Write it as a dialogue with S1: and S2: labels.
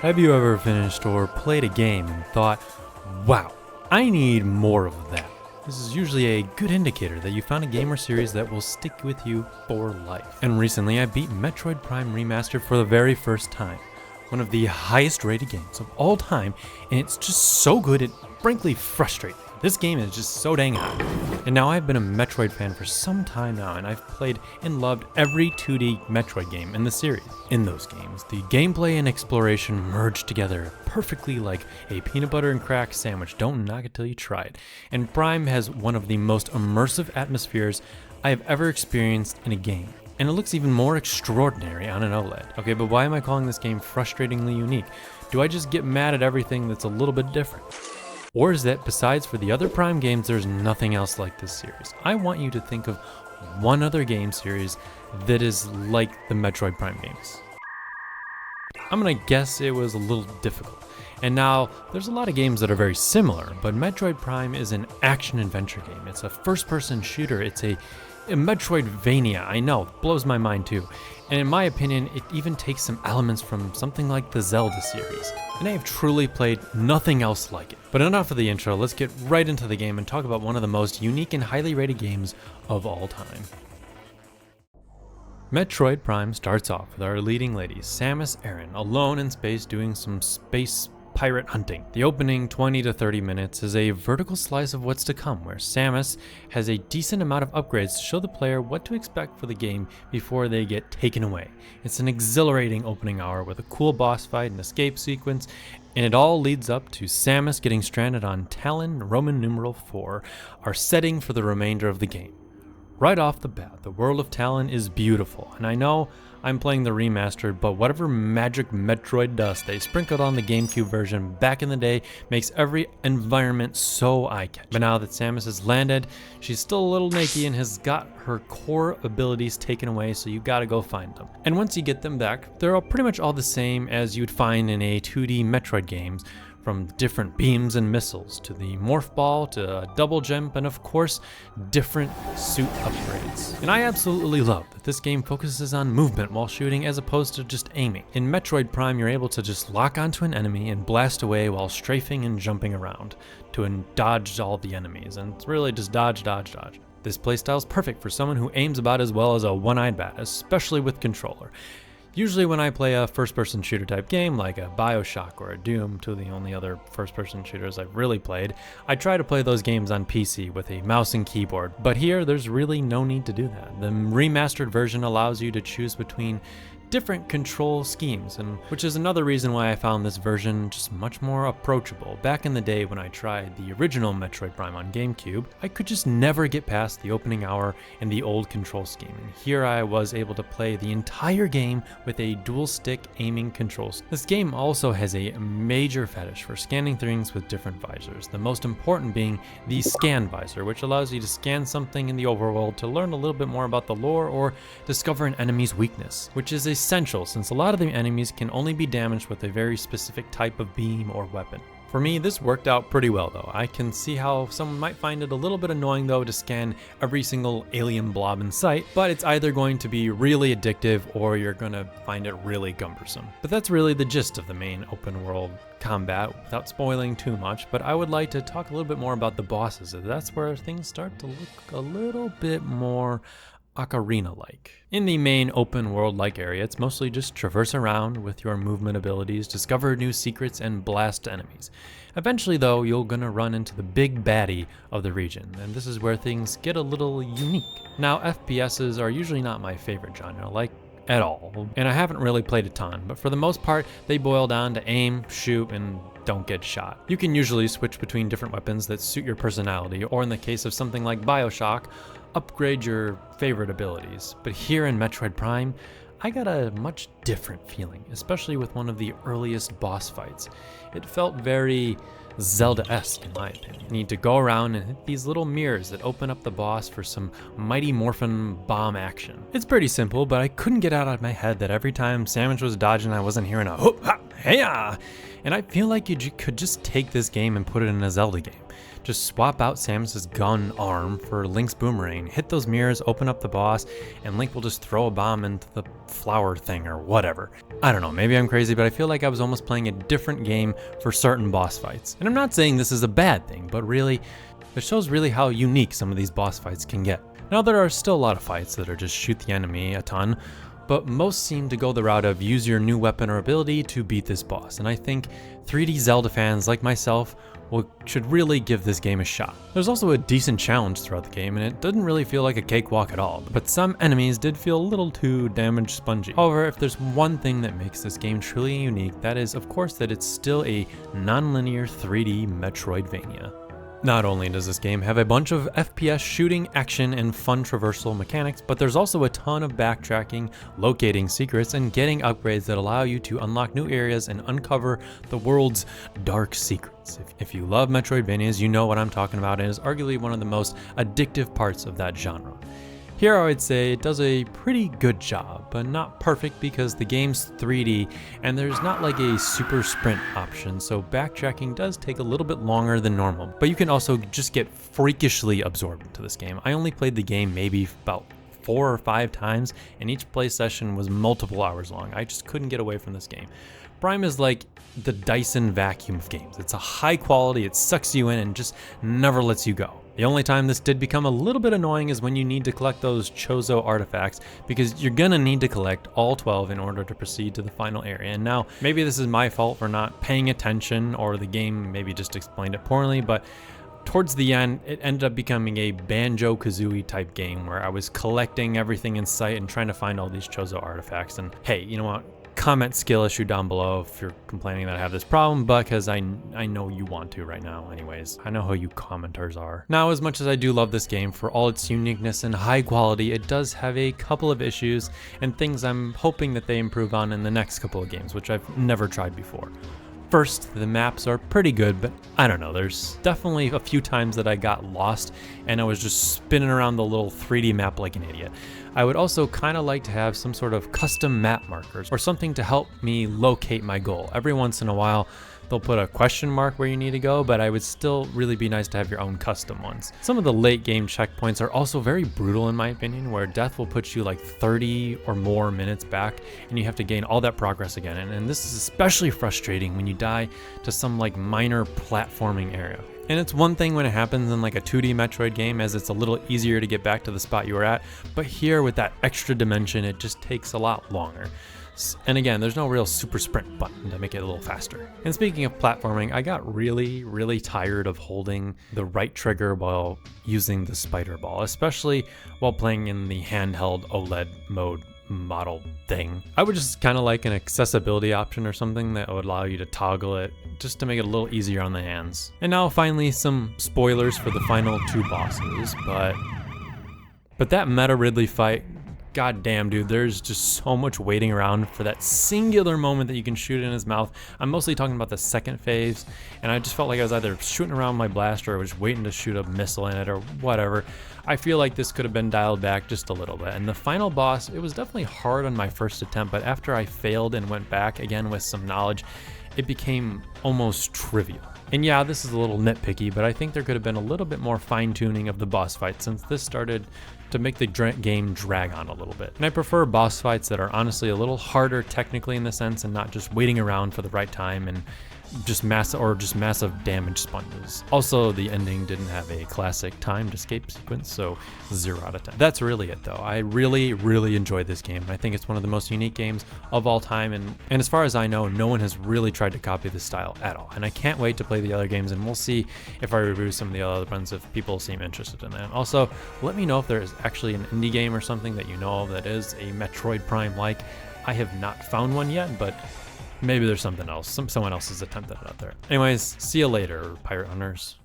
S1: Have you ever finished or played a game and thought, wow, I need more of that? This is usually a good indicator that you found a game or series that will stick with you for life. And recently I beat Metroid Prime Remastered for the very first time. One of the highest rated games of all time, and it's just so good it frankly frustrates me. This game is just so dang high. And now I've been a Metroid fan for some time now, and I've played and loved every 2D Metroid game in the series. In those games, the gameplay and exploration merge together perfectly like a peanut butter and crack sandwich. Don't knock it till you try it. And Prime has one of the most immersive atmospheres I have ever experienced in a game. And it looks even more extraordinary on an OLED. Okay, but why am I calling this game frustratingly unique? Do I just get mad at everything that's a little bit different? Or is that besides for the other Prime games, there's nothing else like this series? I want you to think of one other game series that is like the Metroid Prime games. I'm gonna guess it was a little difficult. And now, there's a lot of games that are very similar, but Metroid Prime is an action-adventure game. It's a first-person shooter. It's a Metroidvania. I know, it blows my mind too. And in my opinion, it even takes some elements from something like the Zelda series. And I have truly played nothing else like it. But enough of the intro, let's get right into the game and talk about one of the most unique and highly rated games of all time. Metroid Prime starts off with our leading lady, Samus Aran, alone in space doing some space pirate hunting. The opening 20 to 30 minutes is a vertical slice of what's to come, where Samus has a decent amount of upgrades to show the player what to expect for the game before they get taken away. It's an exhilarating opening hour with a cool boss fight and escape sequence, and it all leads up to Samus getting stranded on Tallon, Roman numeral 4, our setting for the remainder of the game. Right off the bat, the world of Tallon is beautiful, and I know I'm playing the remastered, but whatever magic Metroid dust they sprinkled on the GameCube version back in the day makes every environment so eye-catching. But now that Samus has landed, she's still a little naked and has got her core abilities taken away, so you gotta go find them. And once you get them back, they're all pretty much all the same as you'd find in a 2D Metroid games, from different beams and missiles, to the morph ball, to a double jump, and of course, different suit upgrades. And I absolutely love that this game focuses on movement while shooting as opposed to just aiming. In Metroid Prime, you're able to just lock onto an enemy and blast away while strafing and jumping around to dodge all the enemies, and it's really just dodge, dodge, dodge. This playstyle is perfect for someone who aims about as well as a one-eyed bat, especially with controller. Usually when I play a first-person shooter type game like a BioShock or a Doom, two of the only other first-person shooters I've really played, I try to play those games on PC with a mouse and keyboard, but here there's really no need to do that. The remastered version allows you to choose between different control schemes, and which is another reason why I found this version just much more approachable. Back in the day when I tried the original Metroid Prime on GameCube, I could just never get past the opening hour and the old control scheme, and here I was able to play the entire game with a dual stick aiming controls. This game also has a major fetish for scanning things with different visors, the most important being the scan visor, which allows you to scan something in the overworld to learn a little bit more about the lore or discover an enemy's weakness, which is essential since a lot of the enemies can only be damaged with a very specific type of beam or weapon. For me, this worked out pretty well though. I can see how someone might find it a little bit annoying though to scan every single alien blob in sight, but it's either going to be really addictive or you're gonna find it really cumbersome. But that's really the gist of the main open world combat without spoiling too much, but I would like to talk a little bit more about the bosses, as that's where things start to look a little bit more Ocarina-like. In the main open world-like area, it's mostly just traverse around with your movement abilities, discover new secrets, and blast enemies. Eventually though, you're gonna run into the big baddie of the region, and this is where things get a little unique. Now, FPSs are usually not my favorite genre, like at all, and I haven't really played a ton, but for the most part, they boil down to aim, shoot, and don't get shot. You can usually switch between different weapons that suit your personality, or in the case of something like BioShock, upgrade your favorite abilities. But here in Metroid Prime, I got a much different feeling, especially with one of the earliest boss fights. It felt very Zelda-esque in my opinion. You need to go around and hit these little mirrors that open up the boss for some Mighty Morphin bomb action. It's pretty simple, but I couldn't get out of my head that every time Samus was dodging, I wasn't hearing a hoop, ha, hey-ya! And I feel like you could just take this game and put it in a Zelda game. just swap out Samus's gun arm for Link's boomerang, hit those mirrors, open up the boss, and Link will just throw a bomb into the flower thing or whatever. I don't know, maybe I'm crazy, but I feel like I was almost playing a different game for certain boss fights. And I'm not saying this is a bad thing, but really, it shows really how unique some of these boss fights can get. Now, there are still a lot of fights that are just shoot the enemy a ton, but most seem to go the route of use your new weapon or ability to beat this boss, and I think 3D Zelda fans like myself should really give this game a shot. There's also a decent challenge throughout the game, and it didn't really feel like a cakewalk at all, but some enemies did feel a little too damage spongy. However, if there's one thing that makes this game truly unique, that is of course that it's still a non-linear 3D Metroidvania. Not only does this game have a bunch of FPS shooting, action, and fun traversal mechanics, but there's also a ton of backtracking, locating secrets, and getting upgrades that allow you to unlock new areas and uncover the world's dark secrets. If you love Metroidvanias, you know what I'm talking about, and is arguably one of the most addictive parts of that genre. Here I would say it does a pretty good job, but not perfect because the game's 3D and there's not like a super sprint option, so backtracking does take a little bit longer than normal. But you can also just get freakishly absorbed into this game. I only played the game maybe about 4 or 5 times, and each play session was multiple hours long. I just couldn't get away from this game. Prime is like the Dyson vacuum of games. It's a high quality, it sucks you in and just never lets you go. The only time this did become a little bit annoying is when you need to collect those Chozo artifacts, because you're gonna need to collect all 12 in order to proceed to the final area. And now, maybe this is my fault for not paying attention, or the game maybe just explained it poorly, but towards the end, it ended up becoming a Banjo-Kazooie type game where I was collecting everything in sight and trying to find all these Chozo artifacts. And hey, you know what? Comment skill issue down below if you're complaining that I have this problem, but because I know you want to right now anyways. I know who you commenters are. Now, as much as I do love this game for all its uniqueness and high quality, it does have a couple of issues and things I'm hoping that they improve on in the next couple of games, which I've never tried before. First, the maps are pretty good, but I don't know, there's definitely a few times that I got lost and I was just spinning around the little 3D map like an idiot. I would also kind of like to have some sort of custom map markers or something to help me locate my goal. Every once in a while, they'll put a question mark where you need to go, but I would still really be nice to have your own custom ones. Some of the late game checkpoints are also very brutal in my opinion, where death will put you like 30 or more minutes back and you have to gain all that progress again. And this is especially frustrating when you die to some like minor platforming area. And it's one thing when it happens in like a 2D Metroid game, as it's a little easier to get back to the spot you were at, but here with that extra dimension, it just takes a lot longer. And again, there's no real super sprint button to make it a little faster. And speaking of platforming, I got really tired of holding the right trigger while using the spider ball, especially while playing in the handheld OLED mode model thing. I would just kind of like an accessibility option or something that would allow you to toggle it just to make it a little easier on the hands. And now finally some spoilers for the final 2 bosses, but that Meta Ridley fight, god damn dude, there's just so much waiting around for that singular moment that you can shoot in his mouth. I'm mostly talking about the second phase, and I just felt like I was either shooting around my blaster or was waiting to shoot a missile in it or whatever. I feel like this could have been dialed back just a little bit. And the final boss, it was definitely hard on my first attempt, but after I failed and went back again with some knowledge, it became almost trivial. And yeah, this is a little nitpicky, but I think there could have been a little bit more fine-tuning of the boss fight, since this started to make the game drag on a little bit. And I prefer boss fights that are honestly a little harder technically in the sense, and not just waiting around for the right time and just massive damage sponges. Also, the ending didn't have a classic timed escape sequence, so 0 out of 10. That's really it though. I really enjoyed this game. I think it's one of the most unique games of all time, and as far as I know, no one has really tried to copy this style at all. And I can't wait to play the other games, and we'll see if I review some of the other ones if people seem interested in that. Also, let me know if there is actually an indie game or something that you know of that is a Metroid Prime like. I have not found one yet, but maybe there's something else. Someone else has attempted it out there. Anyways, see you later, Pirate Hunters.